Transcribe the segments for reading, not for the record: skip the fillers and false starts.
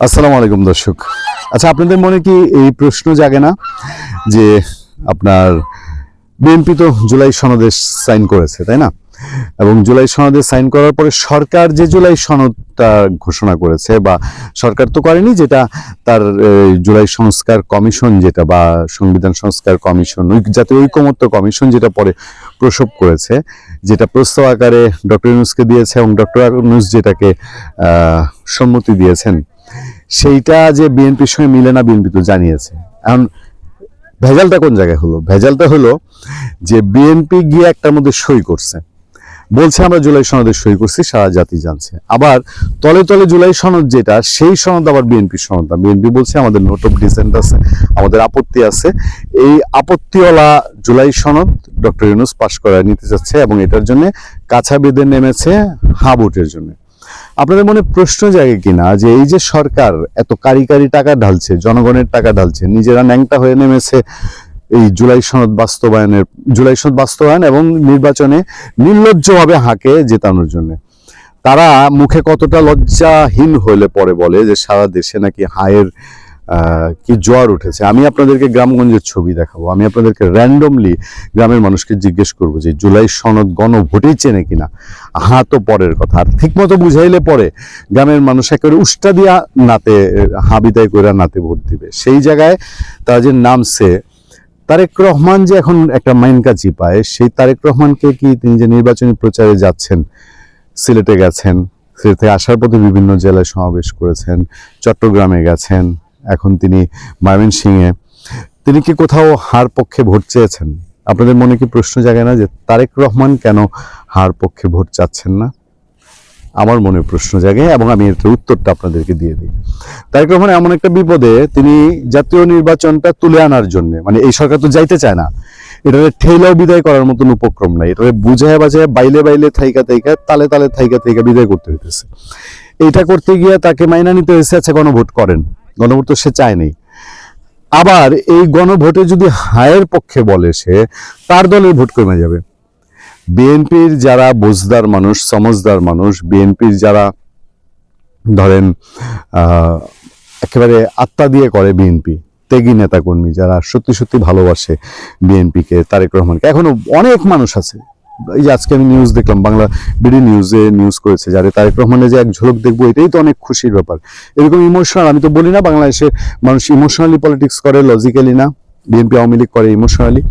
আসসালামু আলাইকুম দর্শক। আচ্ছা, আপনাদের মনে কি এই প্রশ্ন জাগে না যে আপনার বিএনপি তো জুলাই সনদে সাইন করেছে, তাই না? এবং জুলাই সনদে সাইন করার পরে সরকার যে জুলাই সনদটা ঘোষণা করেছে, বা সরকার তো করেনি, যেটা তার জুলাই সংস্কার কমিশন, যেটা বা সংবিধান সংস্কার কমিশন, জাতীয় ঐকমত্য কমিশন যেটা পরে প্রসব করেছে, যেটা প্রস্তাব আকারে ডক্টর ইউনূসকে দিয়েছে এবং ডক্টর ইউনূস যেটাকে সম্মতি দিয়েছেন, সেইটা যে বিএনপির সঙ্গে মিলে না, বিএনপি তো জানিয়েছে। এখন ভেজালটা কোন জায়গায় হলো? ভেজালটা হলো যে বিএনপি গিয়ে একটার মধ্যে সই করছে, বলছে আমরা জুলাই সনদে সই করছি, সারা জাতি জানছে। আবার তলে তলে জুলাই সনদ যেটা, সেই সনদ আবার বিএনপির সনদ না। বিএনপি বলছে আমাদের নোট অফ ডিসেন্ট আছে, আমাদের আপত্তি আছে। এই আপত্তিওয়ালা জুলাই সনদ ডক্টর ইউনূস পাশ করায় নিতে চাচ্ছে এবং এটার জন্য কাছা বেঁধে নেমেছে হা ভোটের জন্য। আপনাদের মনে প্রশ্ন জাগে কিনা যে এই যে সরকার এত কারি কারি টাকা ঢালছে, জনগণের টাকা ঢালছে, নিজেরা ন্যাংটা হয়ে নেমেছে এই জুলাই সনদ বাস্তবায়ন এবং নির্বাচনে নির্লজ্জভাবে হাঁকে জেতানোর জন্য, তারা মুখে কতটা লজ্জাহীন হলে পরে বলে যে সারা দেশে নাকি হায়ের কি জোয়ার উঠেছে। আমি আপনাদেরকে গ্রামগঞ্জের ছবি দেখাবো, আমি আপনাদেরকে র্যান্ডমলি গ্রামের মানুষকে জিজ্ঞেস করবো যে জুলাই সনদ গণভোটেই চেনে কিনা। তো পরের কথা, আর ঠিক মতো বুঝাইলে পরে গ্রামের মানুষ একেবারে উষ্টা দিয়া নাতে বিদায় করে নাতে ভোট দিবে। সেই জায়গায় তারা যে নামছে, তারেক রহমান যে এখন একটা মাইনকা চিপায়, সেই তারেক রহমানকে কি তিনি যে নির্বাচনী প্রচারে যাচ্ছেন, সিলেটে গেছেন, সিলেট থেকে আসার পথে বিভিন্ন জেলায় সমাবেশ করেছেন, চট্টগ্রামে গেছেন, এখন তিনি ময়মনসিংহে, তিনি কি কোথাও হার পক্ষে ভোট চেয়েছেন? আপনাদের মনে কি প্রশ্ন জাগে না যে তারেক রহমান কেন হার পক্ষে ভোট চাচ্ছেন না? আমার মনে প্রশ্ন জাগে এবং আমি এর উত্তরটা আপনাদেরকে দিয়ে দিই। তারেক রহমান এমন একটা বিপদে, তিনি জাতীয় নির্বাচনটা তুলে আনার জন্য, মানে এই সরকার তো যাইতে চায় না, এটারে ঠেলাও বিদায় করার মতন উপক্রম নাই, এটারে বুঝায় বাজায় বাইলে বাইলে থাইকা তালে তালে থাইকা বিদায় করতে হইতেছে। এইটা করতে গিয়ে তাকে মাইনা নিতে হয়েছে, আচ্ছা গণভোট করেন, গণভোট তো সে চায়নি। আবার এই গণভোটে যদি হায়ের পক্ষে বলে সে, তার দলের ভোট কমে যাবে। বিএনপির যারা বুঝদার মানুষ, সমঝদার মানুষ, বিএনপির যারা ধরেন একেবারে আত্মা দিয়ে করে বিএনপি, ত্যাগী নেতাকর্মী যারা সত্যি সত্যি ভালোবাসে বিএনপিকে, তারেক রহমানকে, এখনো অনেক মানুষ আছে। এই যে আজকে আমি নিউজ দেখলাম, বাংলা বিডি নিউজে নিউজ করেছে, যারে তারেক রহমানের যে এক ঝলক দেখবো, এটাই তো অনেক খুশির ব্যাপার। এরকম ইমোশনাল, আমি তো বলি না বাংলাদেশে মানুষ ইমোশনালি পলিটিক্স করে, লজিক্যালি না। বিএনপি আওয়ামী লীগ করে ইমোশনালি।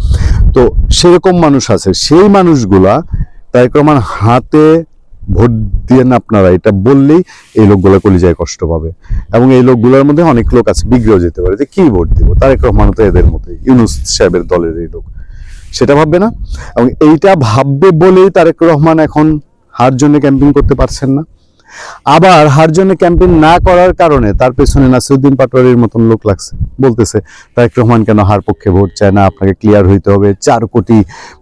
তো সেরকম মানুষ আছে, সেই মানুষগুলা তারেক রহমান হাতে ভোট দিয়ে না আপনারা এটা বললেই এই লোকগুলো কলিজায় কষ্ট পাবে। এবং এই লোকগুলোর মধ্যে অনেক লোক আছে বিগড়েও যেতে পারে যে কি ভোট দিব, তারেক রহমান তো এদের মতোই, ইউনূস সাহেবের দলের এই লোক, সেটা ভাববে না। এবং এইটা ভাববে বলেই তারেক রহমান এখন হার জন্য ক্যাম্পেইন করতে পারছেন না। আবার হার জন্য ক্যাম্পেইন না করার কারণে তার পেছনে নাসিরউদ্দিন পাটোয়ারির মতন লোক লাগছে, বলতেছে তারেক রহমান কেন হার পক্ষে ভোট চায় না, আপনাকে ক্লিয়ার হইতে হবে, 4 কোটি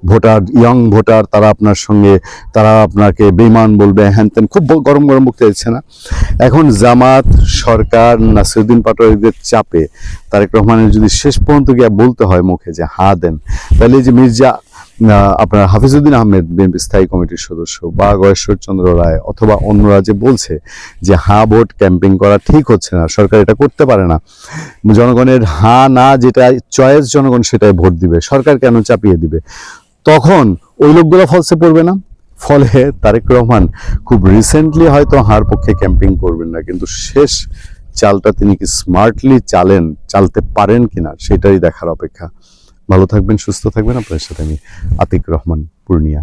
ভোটার, ইয়ং ভোটার, তারা আপনার সঙ্গে, তারা আপনাকে বেঈমান বলবে, হ্যান ত্যান, খুব গরম গরম বক্তৃতা দিচ্ছে না। এখন জামাত, সরকার, নাসিরউদ্দিন পাটোয়ারিদের চাপে তারেক রহমানের যদি শেষ পর্যন্ত গিয়ে বলতে হয় মুখে যে হা দেন, তাহলে যে মির্জা আপনার হাফিজউদ্দিন আহমেদ, বিএনপি স্থায়ী কমিটির সদস্য, বা গয়েশ্বর চন্দ্র রায় অথবা অন্যরা যে বলছে যে ভোট ক্যাম্পেইন করা ঠিক হচ্ছে না, সরকার এটা করতে পারে না, জনগণের না যেটা চয়েস জনগণ সেটাই ভোট দিবে, সরকার কেন চাপিয়ে দিবে, তখন ওই লোকগুলো ফলসে পড়বে না। ফলে তারেক রহমান খুব রিসেন্টলি হয়তো হার পক্ষে ক্যাম্পেইন করবেন না, কিন্তু শেষ চালটা তিনি কি স্মার্টলি চালতে পারেন কিনা, সেটাই দেখার অপেক্ষা। ভালো থাকবেন, সুস্থ থাকবেন। আপনার সাথে আমি আতিক রহমান, পূর্ণিয়া।